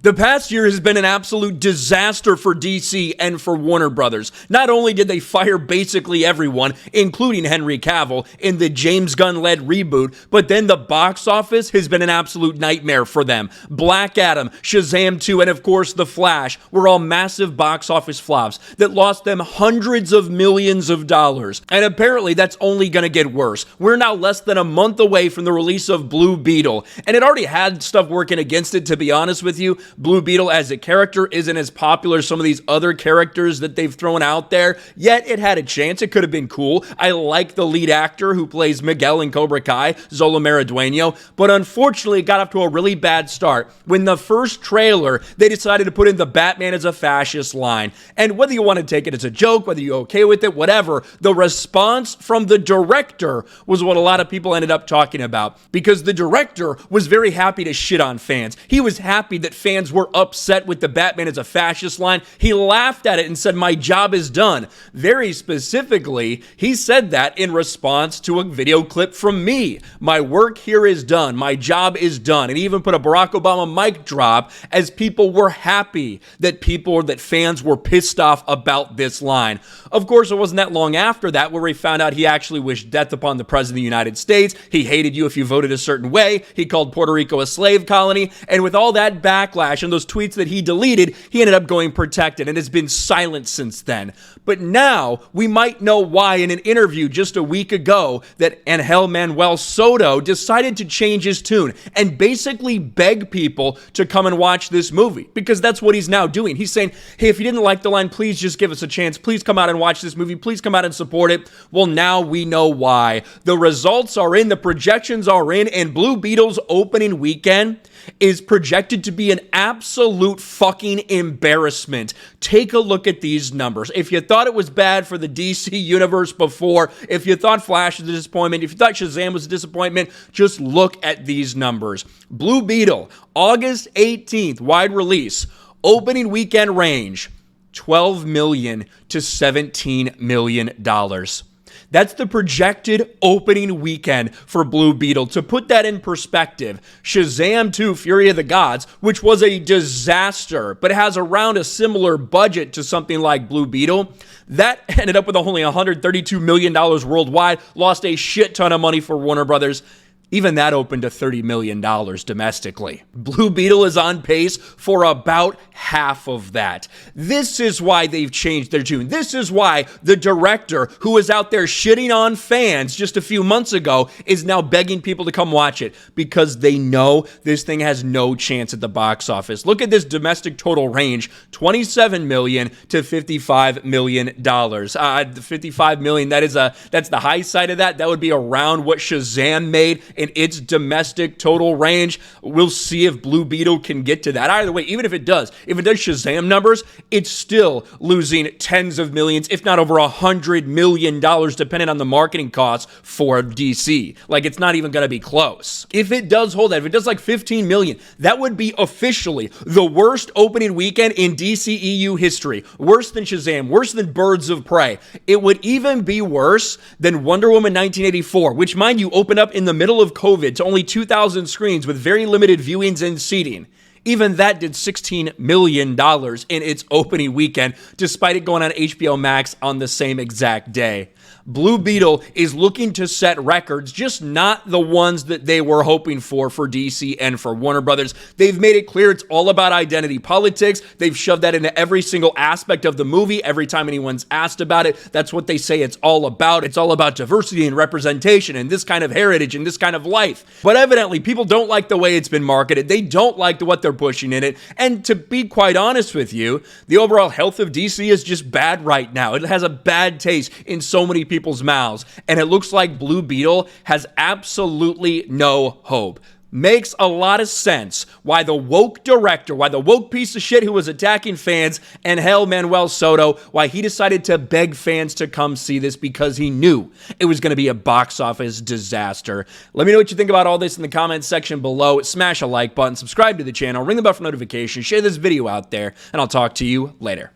The past year has been an absolute disaster for DC and for Warner Brothers. Not only did they fire basically everyone, including Henry Cavill, in the James Gunn-led reboot, but then the box office has been an absolute nightmare for them. Black Adam, Shazam 2, and of course The Flash were all massive box office flops that lost them hundreds of millions of dollars. And apparently that's only going to get worse. We're now less than a month away from the release of Blue Beetle, and it already had stuff working against it, to be honest with you. Blue Beetle as a character isn't as popular as some of these other characters that they've thrown out there, yet it had a chance. It could have been cool. I like the lead actor who plays Miguel in Cobra Kai, Zola Maridueño, but unfortunately it got off to a really bad start. When the first trailer, they decided to put in the Batman as a fascist line. And whether you want to take it as a joke, whether you're okay with it, whatever, the response from the director was what a lot of people ended up talking about, because the director was very happy to shit on fans. He was happy that fans were upset with the Batman as a fascist line. He laughed at it and said, "My job is done." Very specifically, he said that in response to a video clip from me. "My work here is done. My job is done." And he even put a Barack Obama mic drop as people were happy that fans were pissed off about this line. Of course, it wasn't that long after that where we found out he actually wished death upon the President of the United States. He hated you if you voted a certain way. He called Puerto Rico a slave colony. And with all that backlash and those tweets that he deleted, he ended up going protected and has been silent since then. But now we might know why in an interview just a week ago that Angel Manuel Soto decided to change his tune and basically beg people to come and watch this movie, because that's what he's now doing. He's saying, hey, if you didn't like the line, please just give us a chance. Please come out and watch this movie. Please come out and support it. Well, now we know why. The results are in, the projections are in, and Blue Beetle's opening weekend is projected to be an absolute fucking embarrassment. Take a look at these numbers. If you thought it was bad for the DC universe before, if you thought Flash was a disappointment, if you thought Shazam was a disappointment, just look at these numbers. Blue Beetle, August 18th, wide release, opening weekend range, $12 million to $17 million. That's the projected opening weekend for Blue Beetle. To put that in perspective, Shazam 2 Fury of the Gods, which was a disaster, but has around a similar budget to something like Blue Beetle, that ended up with only $132 million worldwide, lost a shit ton of money for Warner Brothers. Even that opened to $30 million domestically. Blue Beetle is on pace for about half of that. This is why they've changed their tune. This is why the director, who was out there shitting on fans just a few months ago, is now begging people to come watch it, because they know this thing has no chance at the box office. Look at this domestic total range, $27 million to $55 million. The $55 million, that's the high side of that. That would be around what Shazam made in its domestic total range. We'll see if Blue Beetle can get to that. Either way, even if it does Shazam numbers, it's still losing tens of millions, if not over $100 million, depending on the marketing costs for DC. Like, it's not even going to be close. If it does hold that, if it does like $15 million, that would be officially the worst opening weekend in DCEU history. Worse than Shazam, worse than Birds of Prey. It would even be worse than Wonder Woman 1984, which, mind you, opened up in the middle of COVID to only 2,000 screens with very limited viewings and seating. Even that did $16 million in its opening weekend, despite it going on HBO Max on the same exact day. Blue Beetle is looking to set records, just not the ones that they were hoping for DC and for Warner Brothers. They've made it clear it's all about identity politics. They've shoved that into every single aspect of the movie. Every time anyone's asked about it, that's what they say it's all about. It's all about diversity and representation and this kind of heritage and this kind of life. But evidently, people don't like the way it's been marketed. They don't like what they're pushing in it. And to be quite honest with you, the overall health of DC is just bad right now. It has a bad taste in so many people's mouths, and it looks like Blue Beetle has absolutely no hope. Makes a lot of sense why the woke director, why the woke piece of shit who was attacking fans, Angel Manuel Soto, why he decided to beg fans to come see this, because he knew it was going to be a box office disaster. Let me know what you think about all this in the comments section below. Smash a like button, subscribe to the channel, ring the bell for notifications, share this video out there, and I'll talk to you later.